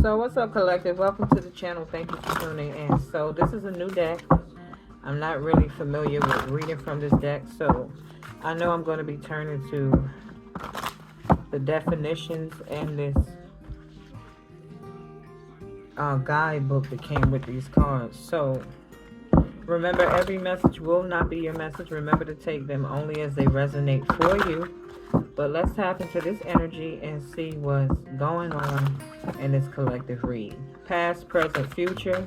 So what's up, collective? Welcome to the channel. Thank you for tuning in. So this is a new deck. I'm not really familiar with reading from this deck, so I know I'm going to be turning to the definitions and this guidebook that came with these cards. So remember, every message will not be your message. Remember to take them only as they resonate for you. But let's tap into this energy and see what's going on in this collective read. Past, present, future.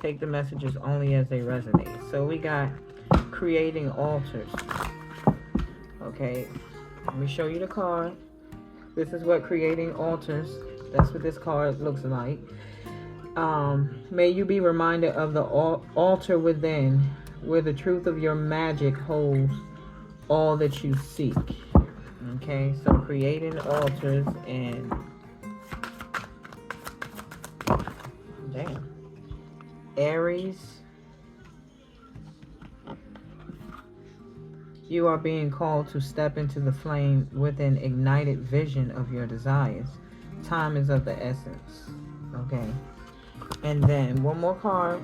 Take the messages only as they resonate. So we got creating altars. Okay, let me show you the card. This is what creating altars. That's what this card looks like. May you be reminded of the altar within, where the truth of your magic holds all that you seek. Okay, so creating altars and Aries, you are being called to step into the flame with an ignited vision of your desires. Time is of the essence. Okay, and then one more card.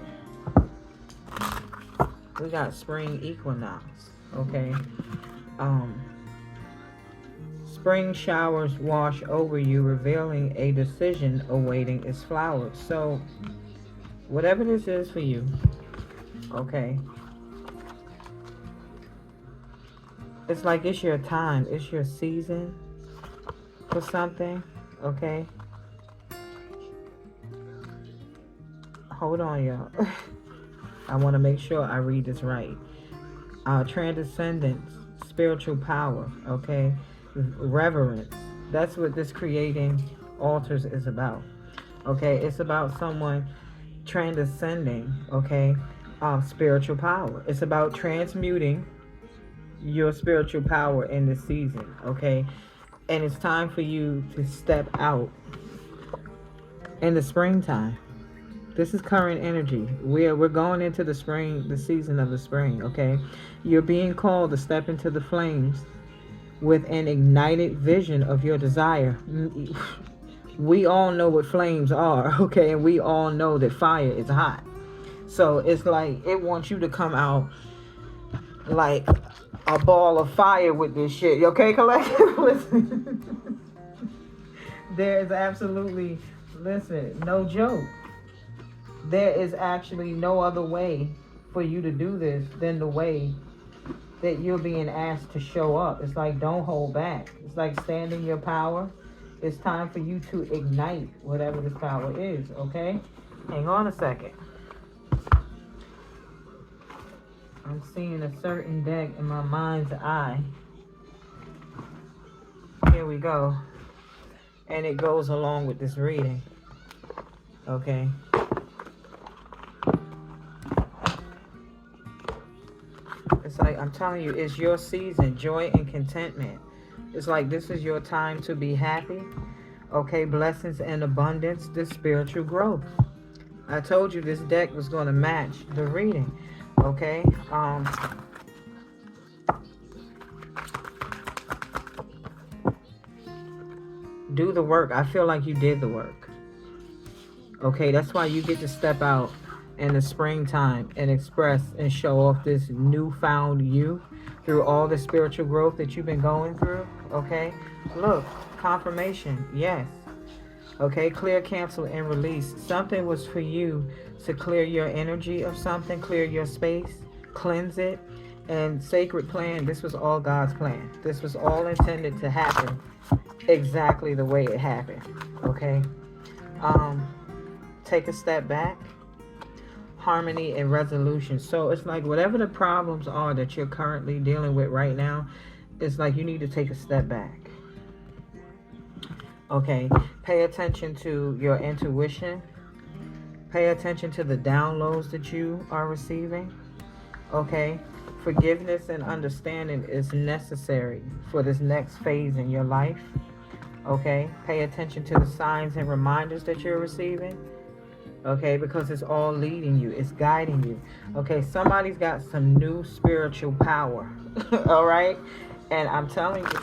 We got spring equinox. Okay, spring showers wash over you, revealing a decision awaiting its flowers. So whatever this is for you, okay, it's like it's your time, it's your season for something. Okay, hold on, y'all. I want to make sure I read this right. Transcendence, spiritual power, okay, reverence. That's what this creating altars is about. Okay, it's about someone transcending, okay, spiritual power. It's about transmuting your spiritual power in this season, okay? And it's time for you to step out in the springtime. This is current energy. We're going into the spring, the season of the spring, okay? You're being called to step into the flames with an ignited vision of your desire. We all know what flames are, okay? And we all know that fire is hot. So it's like it wants you to come out like a ball of fire with this shit. Okay, collective? Listen. There is absolutely, listen, no joke. There is actually no other way for you to do this than the way that you're being asked to show up. It's like, don't hold back. It's like stand in your power. It's time for you to ignite whatever this power is, okay? Hang on a second. I'm seeing a certain deck in my mind's eye. Here we go. And it goes along with this reading, okay? It's like, I'm telling you, it's your season, joy and contentment. It's like this is your time to be happy, okay? Blessings and abundance, this spiritual growth. I told you this deck was going to match the reading, okay? Do the work. I feel like you did the work, okay? That's why you get to step out in the springtime and express and show off this newfound you through all the spiritual growth that you've been going through, okay? Look, confirmation, yes. Okay, clear, cancel, and release. Something was for you to clear your energy of something, clear your space, cleanse it, and sacred plan. This was all God's plan. This was all intended to happen exactly the way it happened, okay? Take a step back. Harmony and resolution. So it's like whatever the problems are that you're currently dealing with right now, it's like you need to take a step back. Okay, pay attention to your intuition. Pay attention to the downloads that you are receiving. Okay, forgiveness and understanding is necessary for this next phase in your life. Okay, pay attention to the signs and reminders that you're receiving. Okay, because it's all leading you, it's guiding you. Okay, somebody's got some new spiritual power. All right, and I'm telling you,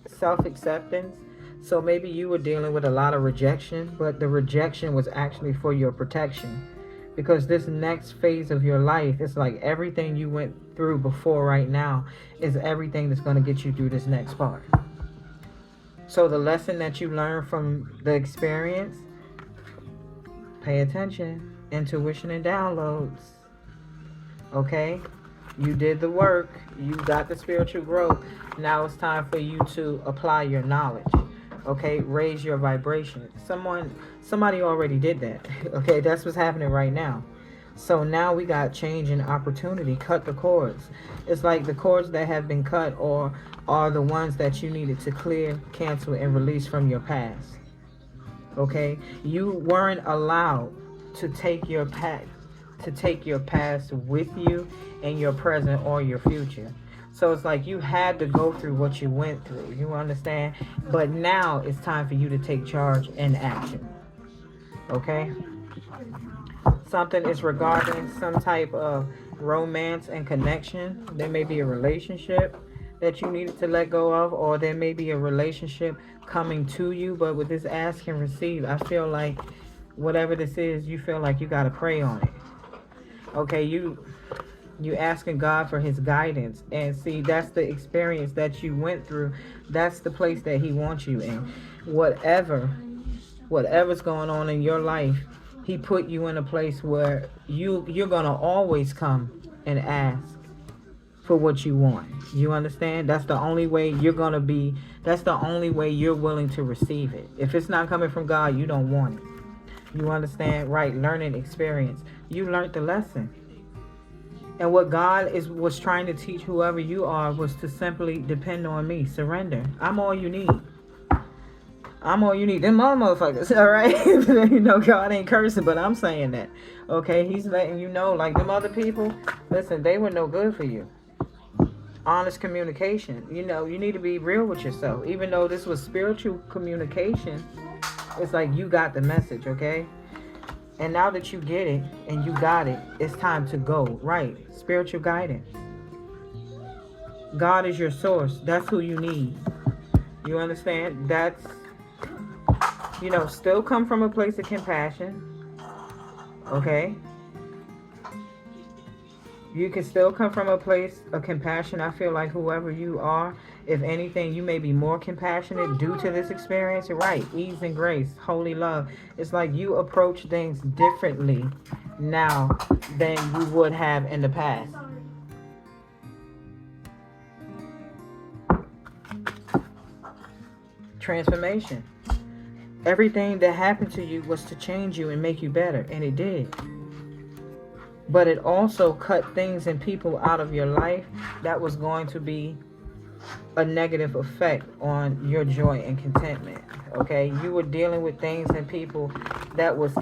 self-acceptance, So maybe you were dealing with a lot of rejection, but the rejection was actually for your protection. Because this next phase of your life, it's like everything you went through before right now is everything that's going to get you through this next part. So the lesson that you learn from the experience, pay attention, intuition and downloads. Okay? You did the work, you got the spiritual growth. Now it's time for you to apply your knowledge. Okay, raise your vibration. Somebody already did that. Okay, that's what's happening right now. So now we got change and opportunity. Cut the cords. It's like the cords that have been cut or are the ones that you needed to clear, cancel, and release from your past. Okay, you weren't allowed to take your past with you in your present or your future. So it's like you had to go through what you went through. You understand? But now it's time for you to take charge and action. Okay? Something is regarding some type of romance and connection. There may be a relationship that you needed to let go of, or there may be a relationship coming to you. But with this ask and receive, I feel like whatever this is, you feel like you got to pray on it. Okay, you asking God for his guidance, and see, that's the experience that you went through. That's the place that he wants you in. Whatever's going on in your life, he put you in a place where you're gonna always come and ask for what you want. You understand? That's the only way you're gonna be. That's the only way you're willing to receive it. If it's not coming from God, you don't want it. You understand? Right? Learning experience. You learned the lesson. And what God was trying to teach whoever you are was to simply depend on me. Surrender. I'm all you need. I'm all you need. Them all motherfuckers, all right? You know, God ain't cursing, but I'm saying that. Okay? He's letting you know, like them other people, listen, they were no good for you. Honest communication. You know, you need to be real with yourself. Even though this was spiritual communication, it's like you got the message, okay? And now that you get it and you got it, it's time to go. Right. Spiritual guidance. God is your source. That's who you need. You understand? That's, still come from a place of compassion. Okay? You can still come from a place of compassion. I feel like whoever you are, if anything, you may be more compassionate due to this experience. Right. Ease and grace. Holy love. It's like you approach things differently now than you would have in the past. Transformation. Everything that happened to you was to change you and make you better. And it did. But it also cut things and people out of your life that was going to be a negative effect on your joy and contentment. Okay, you were dealing with things and people that was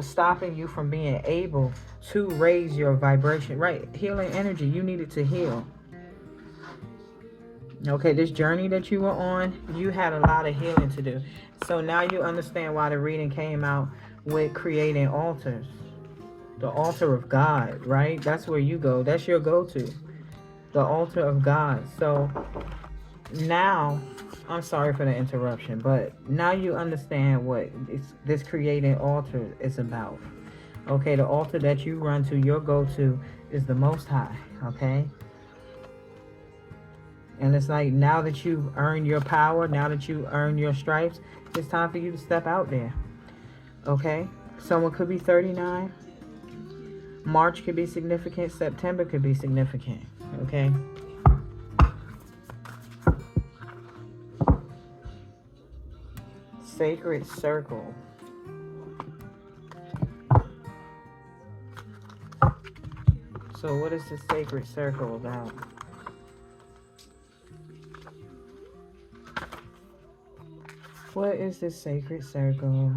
stopping you from being able to raise your vibration. Right, healing energy. You needed to heal. Okay, this journey that you were on, you had a lot of healing to do. So now you understand why the reading came out with creating altars. The altar of God, right? That's where you go. That's your go-to. The altar of God. So now, I'm sorry for the interruption, but now you understand what this creating altar is about. Okay, the altar that you run to, your go-to, is the Most High. Okay? And it's like, now that you've earned your power, now that you earned your stripes, it's time for you to step out there. Okay? Someone could be 39. March could be significant. September could be significant. Okay? Sacred circle. So what is the sacred circle about? What is the sacred circle?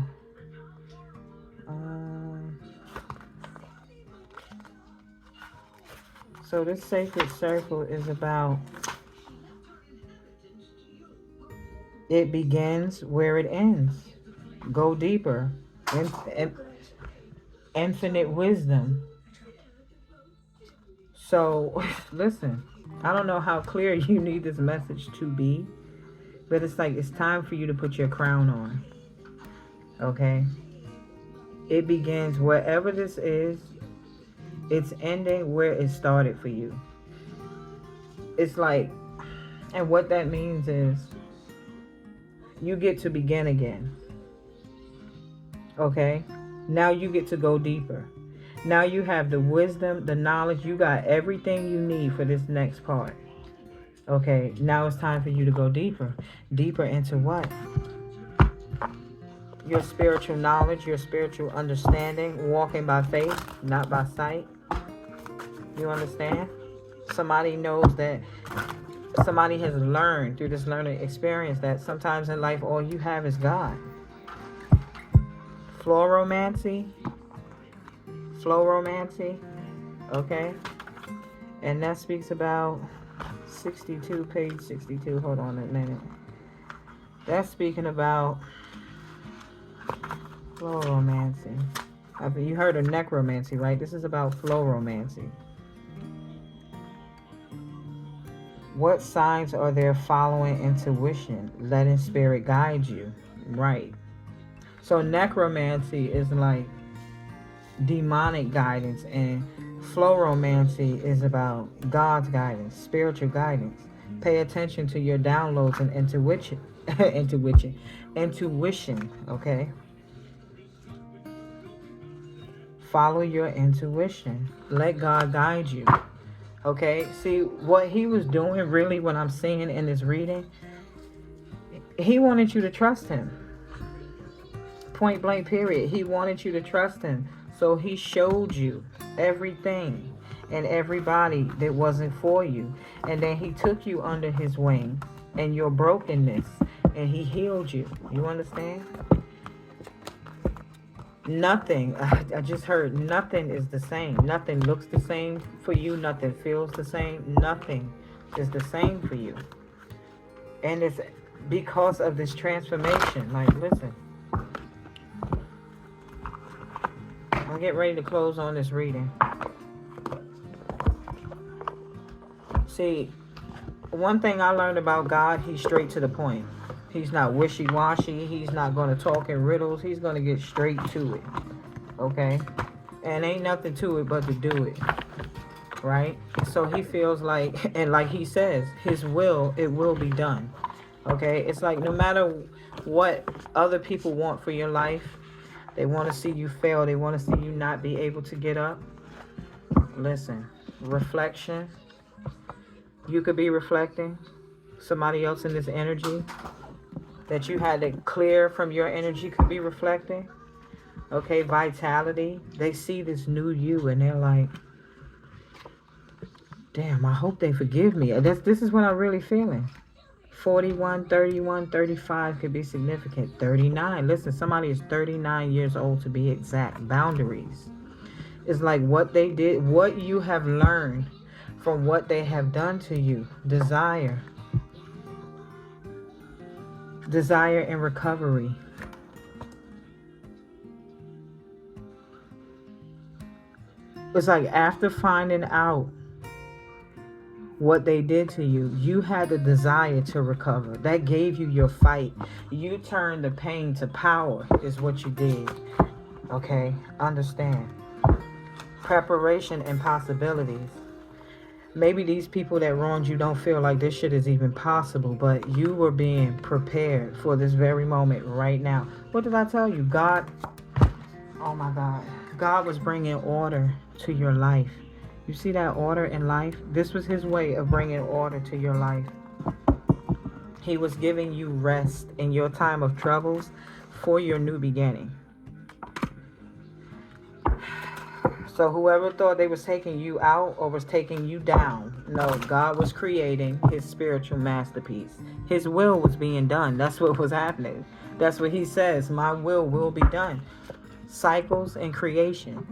So this sacred circle is about, it begins where it ends. Go deeper. Infinite wisdom. So, listen, I don't know how clear you need this message to be, But it's like, it's time for you to put your crown on. Okay? It begins wherever this is. It's ending where it started for you. It's like, and what that means is you get to begin again. Okay? Now you get to go deeper. Now you have the wisdom, the knowledge. You got everything you need for this next part. Okay? Now it's time for you to go deeper. Deeper into what? Your spiritual knowledge, your spiritual understanding, walking by faith, not by sight. You understand? Somebody knows that, somebody has learned through this learning experience that sometimes in life all you have is God. Floromancy, okay? And that speaks about 62, page 62. Hold on a minute. That's speaking about floromancy. You heard of necromancy, right? This is about floromancy. What signs are there following intuition, letting spirit guide you? Right. So necromancy is like demonic guidance, and floromancy is about God's guidance, spiritual guidance. Pay attention to your downloads and intuition. Intuition, okay? Follow your intuition. Let God guide you. Okay? See, what he was doing really, what I'm seeing in this reading, he wanted you to trust him. Point blank period. He wanted you to trust him. So he showed you everything and everybody that wasn't for you. And then he took you under his wing and your brokenness, and he healed you. You understand? Nothing, I just heard, nothing is the same. Nothing looks the same for you. Nothing feels the same. Nothing is the same for you. And it's because of this transformation. Like, listen. I'm getting ready to close on this reading. See, one thing I learned about God, he's straight to the point. He's not wishy-washy. He's not going to talk in riddles. He's going to get straight to it. Okay? And ain't nothing to it but to do it. Right? So he feels like, and like he says, his will, it will be done. Okay? It's like no matter what other people want for your life, they want to see you fail. They want to see you not be able to get up. Listen, reflection. You could be reflecting. Somebody else in this energy that you had to clear from your energy could be reflecting. Okay, vitality. They see this new you and they're like, damn, I hope they forgive me. This is what I'm really feeling. 41, 31, 35 could be significant. 39. Listen, somebody is 39 years old to be exact. Boundaries. It's like what they did, what you have learned from what they have done to you. Desire and recovery. It's like after finding out what they did to you, you had the desire to recover. That gave you your fight. You turned the pain to power is what you did. Okay? Understand. Preparation and possibilities. Maybe these people that wronged you don't feel like this shit is even possible, but you were being prepared for this very moment right now. What did I tell you? God, oh my God. God was bringing order to your life. You see that order in life? This was his way of bringing order to your life. He was giving you rest in your time of troubles for your new beginning. So whoever thought they was taking you out or was taking you down, no, God was creating his spiritual masterpiece. His will was being done. That's what was happening. That's what he says. My will be done. Cycles and creation.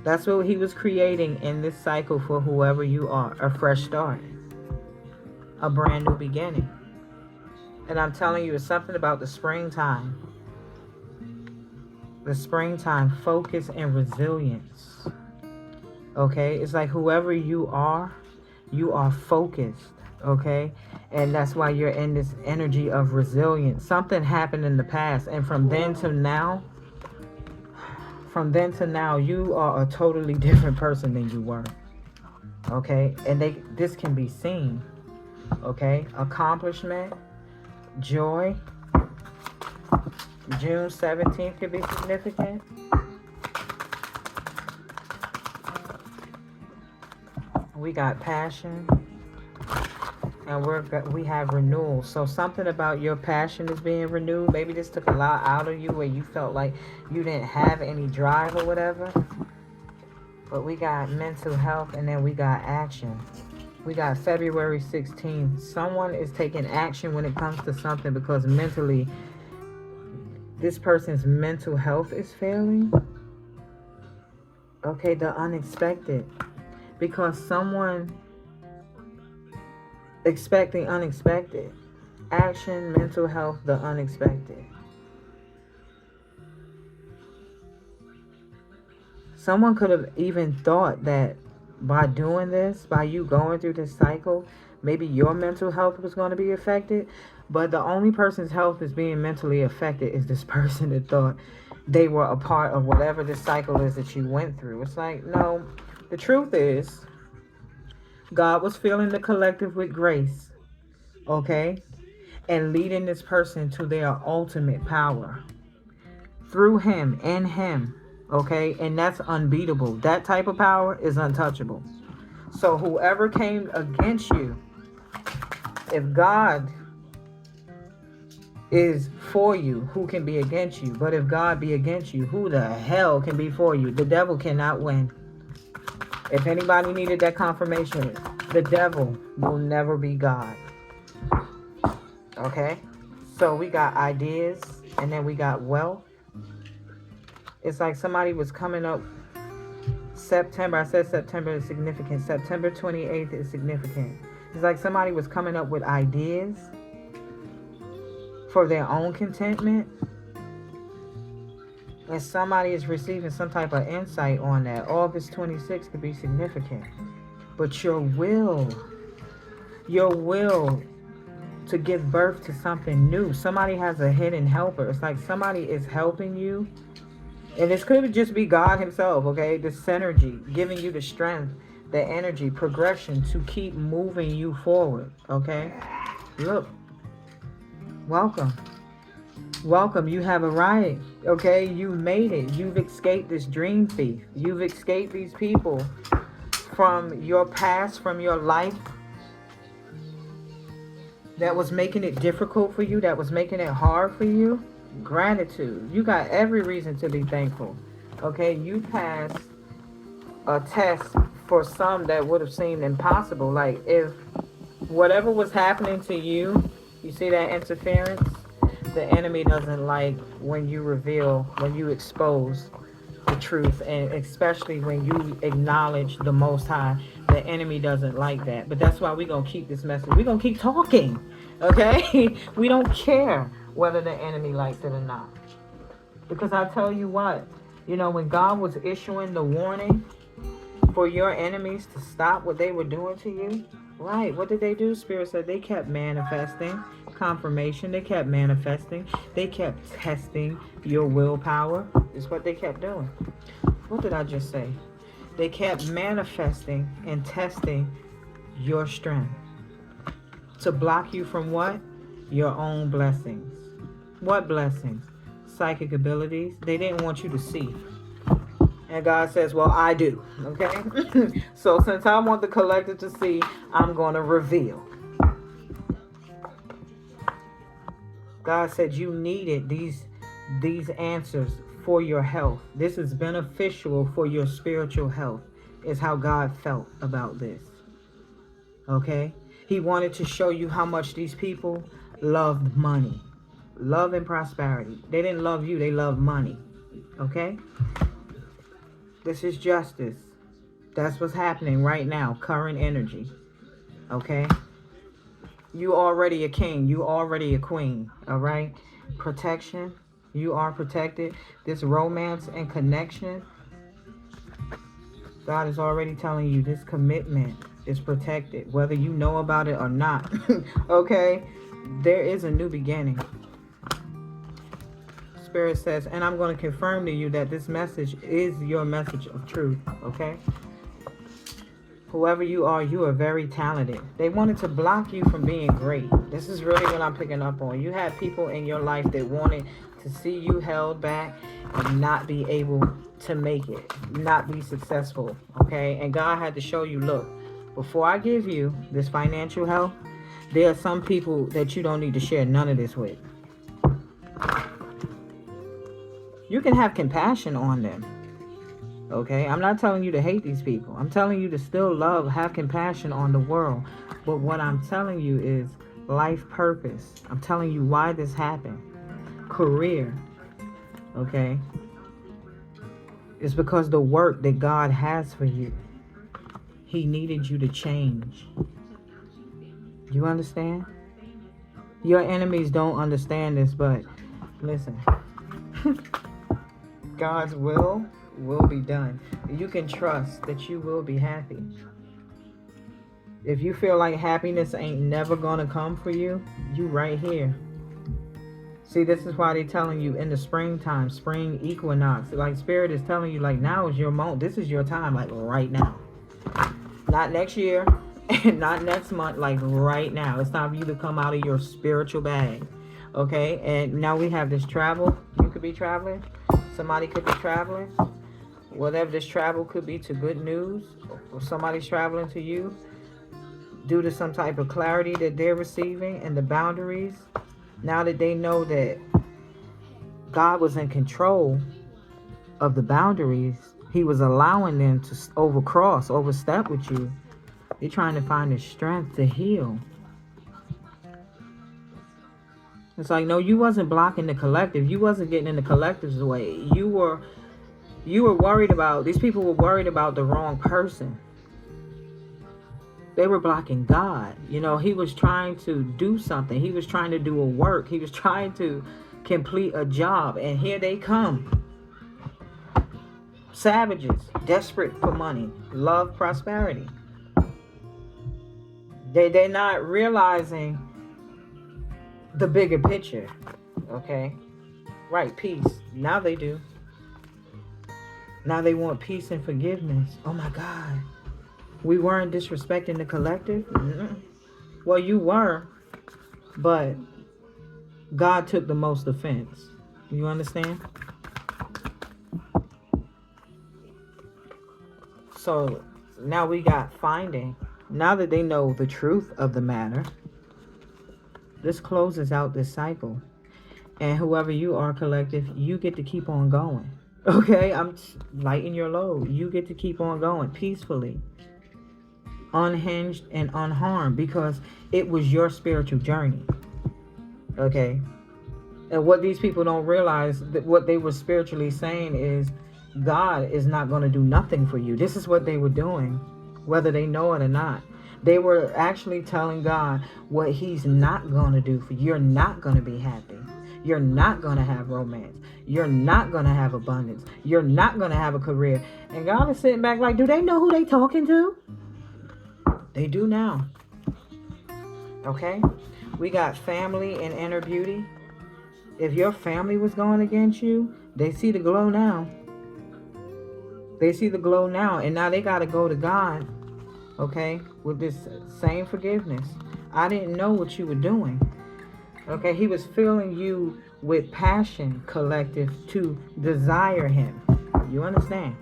That's what he was creating in this cycle for whoever you are. A fresh start. A brand new beginning. And I'm telling you, it's something about the springtime. The springtime, focus and resilience. Okay? It's like whoever you are focused. Okay? And that's why you're in this energy of resilience. Something happened in the past, and from then to now, you are a totally different person than you were. Okay? And this can be seen. Okay? Accomplishment, joy. June 17th could be significant. We got passion, and we have renewal. So something about your passion is being renewed. Maybe this took a lot out of you where you felt like you didn't have any drive or whatever. But we got mental health, and then we got action. We got February 16th. Someone is taking action when it comes to something because mentally, this person's mental health is failing. Okay, the unexpected. Because someone expecting unexpected. Action, mental health, the unexpected. Someone could have even thought that by doing this, by you going through this cycle, maybe your mental health was going to be affected. But the only person's health is being mentally affected is this person that thought they were a part of whatever this cycle is that you went through. It's like, no, the truth is, God was filling the collective with grace, okay? And leading this person to their ultimate power. Through him, in him, okay? And that's unbeatable. That type of power is untouchable. So whoever came against you, if God is for you, who can be against you? But if God be against you, who the hell can be for you? The devil cannot win. If anybody needed that confirmation, the devil will never be God. Okay? So we got ideas, and then we got wealth. It's like somebody was coming up September. I said September is significant. September 28th is significant. It's like somebody was coming up with ideas for their own contentment. And somebody is receiving some type of insight on that. August 26th could be significant. But your will to give birth to something new. Somebody has a hidden helper. It's like somebody is helping you. And this could just be God himself, okay? The synergy, giving you the strength, the energy, progression to keep moving you forward, okay? Look. Welcome. Welcome. You have arrived, okay? You've made it. You've escaped this dream thief. You've escaped these people from your past, from your life that was making it difficult for you, that was making it hard for you. Gratitude. You got every reason to be thankful, okay? You passed a test for some that would have seemed impossible. Like if whatever was happening to you, you see that interference? The enemy doesn't like when you reveal, when you expose the truth, and especially when you acknowledge the Most High. The enemy doesn't like that. But that's why we're going to keep this message. We're going to keep talking, okay? We don't care whether the enemy likes it or not. Because I tell you what, you know, when God was issuing the warning for your enemies to stop what they were doing to you, right, what did they do? Spirit said they kept manifesting confirmation. They kept manifesting. They kept testing your willpower. Is what they kept doing. What did I just say? They kept manifesting and testing your strength to block you from what? Your own blessings. What blessings? Psychic abilities. They didn't want you to see. And God says, well, I do. Okay? So since I want the collective to see, I'm going to reveal. God said you needed these answers for your health. This is beneficial for your spiritual health, is how God felt about this. Okay? He wanted to show you how much these people loved money. Love and prosperity. They didn't love you, they loved money. Okay? This is justice. That's what's happening right now. Current energy. Okay? You already a king. You already a queen. All right? Protection. You are protected. This romance and connection. God is already telling you this commitment is protected, whether you know about it or not. Okay? There is a new beginning. Spirit says, and I'm going to confirm to you that this message is your message of truth. Okay? Whoever you are very talented. They wanted to block you from being great. This is really what I'm picking up on. You had people in your life that wanted to see you held back and not be able to make it, not be successful. Okay? And God had to show you, look, before I give you this financial help, there are some people that you don't need to share none of this with. You can have compassion on them. Okay, I'm not telling you to hate these people. I'm telling you to still love, have compassion on the world. But what I'm telling you is life purpose. I'm telling you why this happened. Career. Okay. It's because the work that God has for you, He needed you to change. You understand? Your enemies don't understand this, but listen. God's will be done. You can trust that you will be happy. If you feel like happiness ain't never gonna come for you, you right here. See, this is why they're telling you in the springtime, spring equinox, like Spirit is telling you, like, now is your moment. This is your time, like right now. Not next year, and not next month, like right now. It's time for you to come out of your spiritual bag. Okay? And now we have this travel. You could be traveling. Somebody could be traveling. Whatever this travel could be to good news, or somebody's traveling to you due to some type of clarity that they're receiving and the boundaries. Now that they know that God was in control of the boundaries, He was allowing them to overstep with you. You're trying to find the strength to heal. It's like, no, you wasn't blocking the collective. You wasn't getting in the collective's way. You were worried about, these people were worried about the wrong person. They were blocking God. You know, He was trying to do something. He was trying to do a work. He was trying to complete a job. And here they come. Savages, desperate for money, love prosperity. They're not realizing the bigger picture. Okay? Right, peace. Now they do. Now they want peace and forgiveness. Oh my God. We weren't disrespecting the collective? Mm-mm. Well, you were, but God took the most offense. You understand? So now we got finding. Now that they know the truth of the matter, this closes out this cycle. And whoever you are, collective, you get to keep on going. Okay? I'm lighting your load. You get to keep on going peacefully, unhinged and unharmed, because it was your spiritual journey. Okay? And what these people don't realize, that what they were spiritually saying is, God is not going to do nothing for you. This is what they were doing, whether they know it or not. They were actually telling God what He's not going to do for you. You're not going to be happy. You're not going to have romance. You're not going to have abundance. You're not going to have a career. And God is sitting back like, do they know who they talking to? They do now. Okay? We got family and inner beauty. If your family was going against you, they see the glow now. They see the glow now. And now they got to go to God, okay, with this same forgiveness. I didn't know what you were doing. Okay? He was filling you with passion, collective, to desire Him. You understand?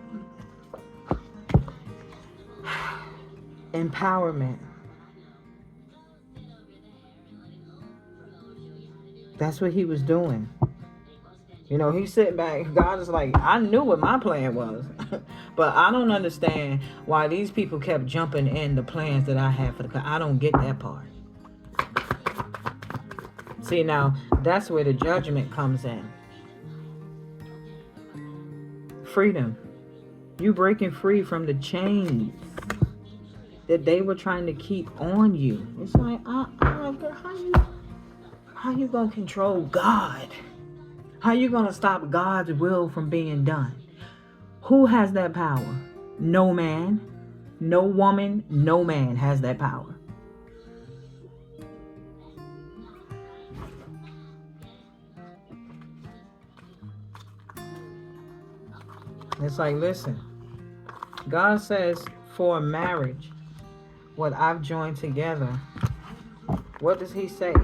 Empowerment. That's what He was doing. You know, He's sitting back. God is like, I knew what my plan was. But I don't understand why these people kept jumping in the plans that I had for the... I don't get that part. See, now, that's where the judgment comes in. Freedom. You breaking free from the chains that they were trying to keep on you. It's like, how you gonna control God? How you gonna stop God's will from being done? Who has that power? No man. No woman, no man has that power. It's like, listen, God says for a marriage, what I've joined together, what does he say?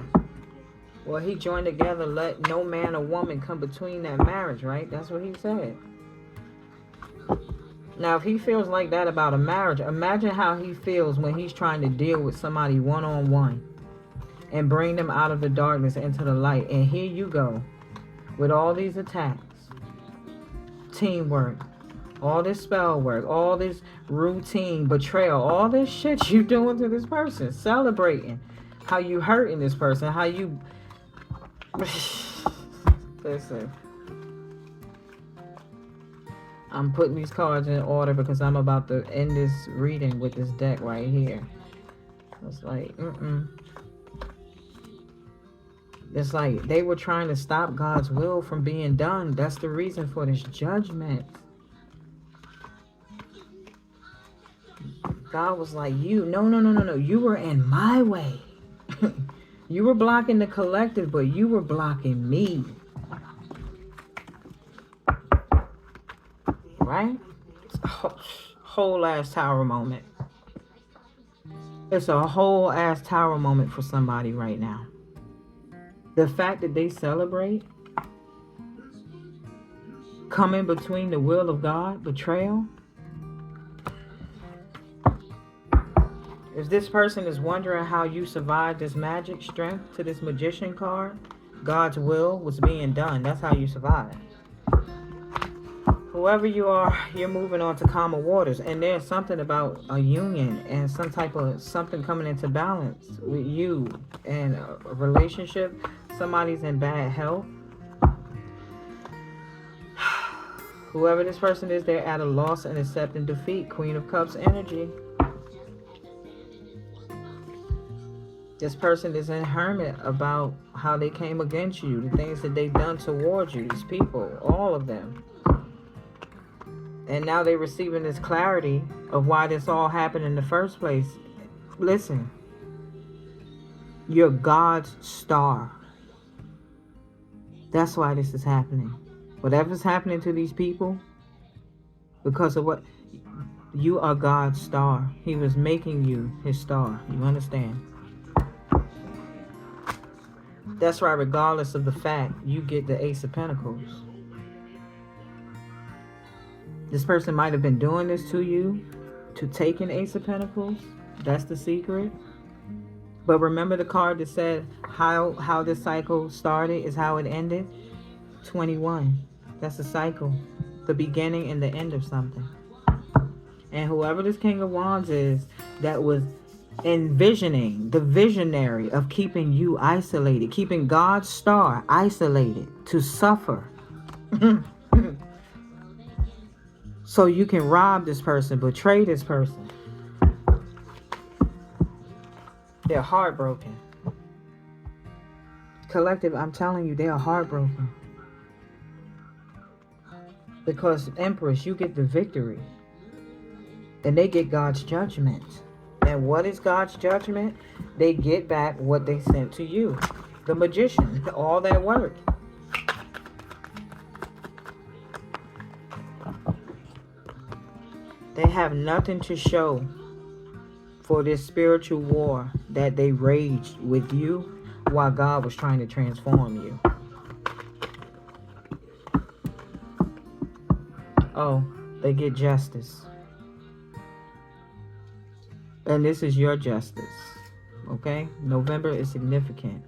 Well, he joined together, let no man or woman come between that marriage, right? That's what he said. Now, if he feels like that about a marriage, imagine how he feels when he's trying to deal with somebody one-on-one and bring them out of the darkness into the light. And here you go with all these attacks, teamwork, all this spell work, all this routine betrayal, all this shit you doing to this person, celebrating how you hurting this person, how you listen, I'm putting these cards in order because I'm about to end this reading with this deck right here. It's like it's like they were trying to stop God's will from being done. That's the reason for this judgment. God was like, no. You were in my way. You were blocking the collective, but you were blocking me. Right? Whole ass tower moment. It's a whole ass tower moment for somebody right now. The fact that they celebrate coming between the will of God, betrayal. If this person is wondering how you survived this magic strength to this magician card, God's will was being done. That's how you survived. Whoever you are, you're moving on to calmer waters. And there's something about a union and some type of something coming into balance with you and a relationship. Somebody's in bad health. Whoever this person is, they're at a loss and accepting defeat. Queen of Cups energy. This person is in hermit about how they came against you, the things that they've done towards you, these people, all of them. And now they're receiving this clarity of why this all happened in the first place. Listen, you're God's star. That's why this is happening. Whatever's happening to these people, because of what, you are God's star. He was making you his star. You understand? That's why regardless of the fact, you get the Ace of Pentacles. This person might have been doing this to you to take an Ace of Pentacles. That's the secret. But remember the card that said how this cycle started is how it ended? 21. That's a cycle. The beginning and the end of something. And whoever this King of Wands is that was envisioning, the visionary of keeping you isolated, keeping God's star isolated to suffer. So you can rob this person, betray this person. They're heartbroken. Collective, I'm telling you, they are heartbroken. Because Empress, you get the victory. And they get God's judgment. And what is God's judgment? They get back what they sent to you. The magician, all that work. They have nothing to show for this spiritual war that they waged with you while God was trying to transform you. Oh, they get justice. And this is your justice. Okay? November is significant.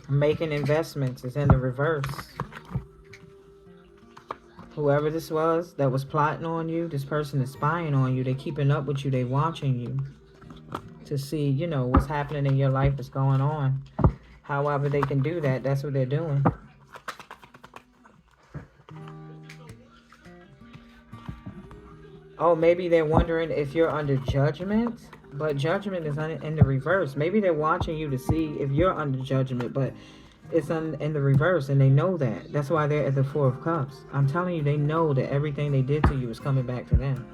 Making investments is in the reverse. Whoever this was that was plotting on you, this person is spying on you. They're keeping up with you. They're watching you to see, you know, what's happening in your life, what's going on. However they can do that, that's what they're doing. Oh, maybe they're wondering if you're under judgment, but judgment is in the reverse. Maybe they're watching you to see if you're under judgment, but it's in the reverse, and they know that. That's why they're at the Four of Cups. I'm telling you, they know that everything they did to you is coming back to them.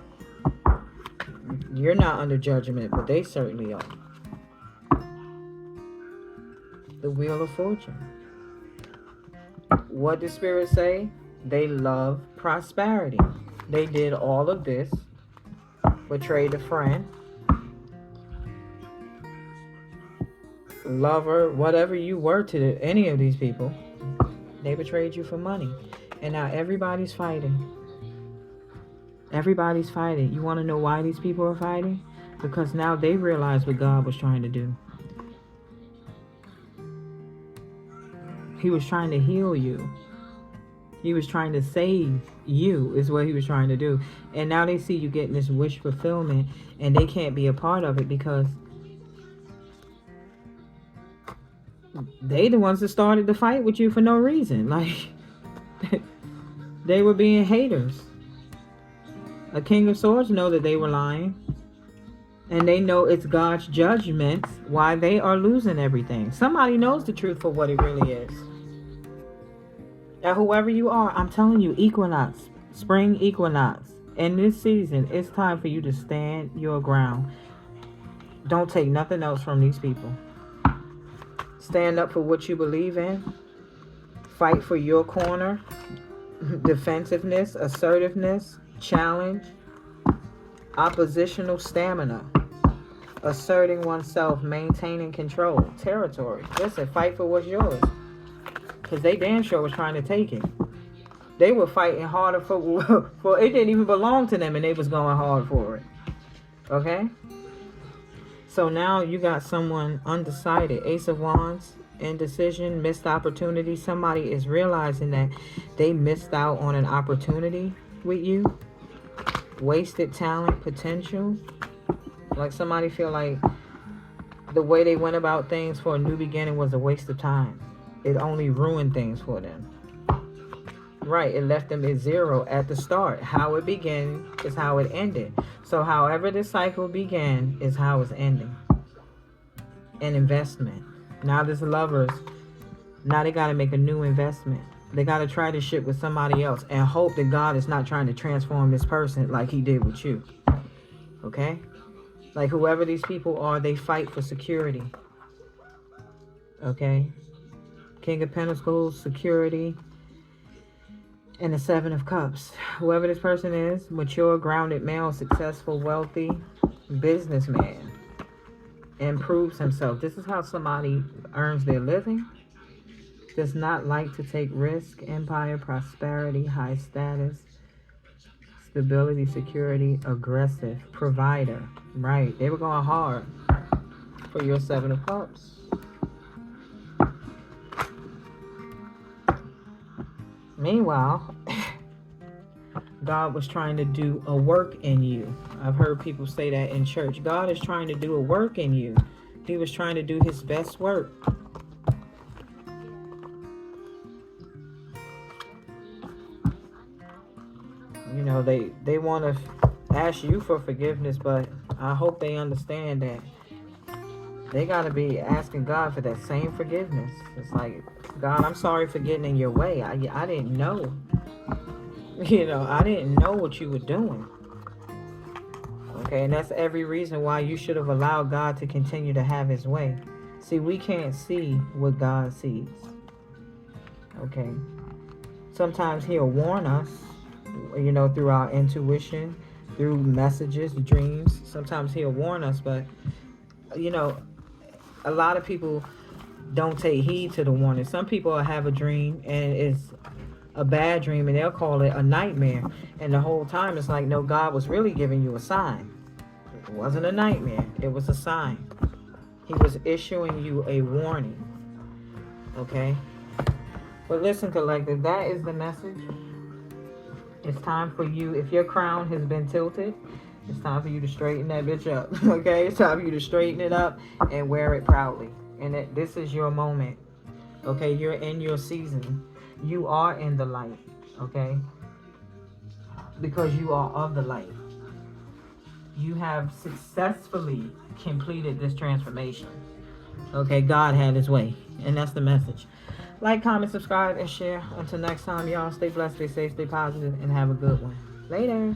You're not under judgment, but they certainly are. The Wheel of Fortune. What did Spirit say? They love prosperity. They did all of this, betrayed a friend, lover, whatever you were to any of these people. They betrayed you for money. And now everybody's fighting. Everybody's fighting. You want to know why these people are fighting? Because now they realize what God was trying to do. He was trying to heal you. He was trying to save you, is what he was trying to do. And now they see you getting this wish fulfillment, and they can't be a part of it because they the ones that started the fight with you for no reason. Like, they were being haters. A King of Swords know that they were lying. And they know it's God's judgment why they are losing everything. Somebody knows the truth for what it really is. Now, whoever you are, I'm telling you, equinox, spring equinox. In this season, it's time for you to stand your ground. Don't take nothing else from these people. Stand up for what you believe in. Fight for your corner. Defensiveness, assertiveness, challenge, oppositional stamina, asserting oneself, maintaining control, territory. Listen, fight for what's yours. Because they damn sure was trying to take it. They were fighting harder for it didn't even belong to them, and they was going hard for it. Okay? So now you got someone undecided. Ace of Wands, indecision, missed opportunity. Somebody is realizing that they missed out on an opportunity with you. Wasted talent, potential. Like somebody feel like the way they went about things for a new beginning was a waste of time. It only ruined things for them. Right, it left them at zero at the start. How it began is how it ended. So however this cycle began is how it's ending. An investment. Now this lovers, now they got to make a new investment. They got to try this shit with somebody else and hope that God is not trying to transform this person like he did with you. Okay? Like whoever these people are, they fight for security. Okay? King of Pentacles, security, and the Seven of Cups. Whoever this person is, mature, grounded male, successful, wealthy, businessman, improves himself. This is how somebody earns their living. Does not like to take risk, empire, prosperity, high status, stability, security, aggressive, provider. Right, they were going hard for your Seven of Cups. Meanwhile, God was trying to do a work in you. I've heard people say that in church. God is trying to do a work in you. He was trying to do his best work. You know, they want to ask you for forgiveness, but I hope they understand that they got to be asking God for that same forgiveness. It's like, God, I'm sorry for getting in your way. I didn't know. You know, I didn't know what you were doing. Okay, and that's every reason why you should have allowed God to continue to have his way. See, we can't see what God sees. Okay. Sometimes he'll warn us, you know, through our intuition, through messages, dreams. Sometimes he'll warn us, but, you know, a lot of people don't take heed to the warning. Some people have a dream and it's a bad dream and they'll call it a nightmare. And the whole time it's like, no, God was really giving you a sign. It wasn't a nightmare. It was a sign. He was issuing you a warning. Okay? But listen, collective, that is the message. It's time for you, if your crown has been tilted, it's time for you to straighten that bitch up. Okay? It's time for you to straighten it up and wear it proudly. And this is your moment. Okay? You're in your season. You are in the light. Okay? Because you are of the light. You have successfully completed this transformation. Okay, God had his way. And that's the message. Like, comment, subscribe, and share. Until next time, y'all, stay blessed, stay safe, stay positive, and have a good one. Later.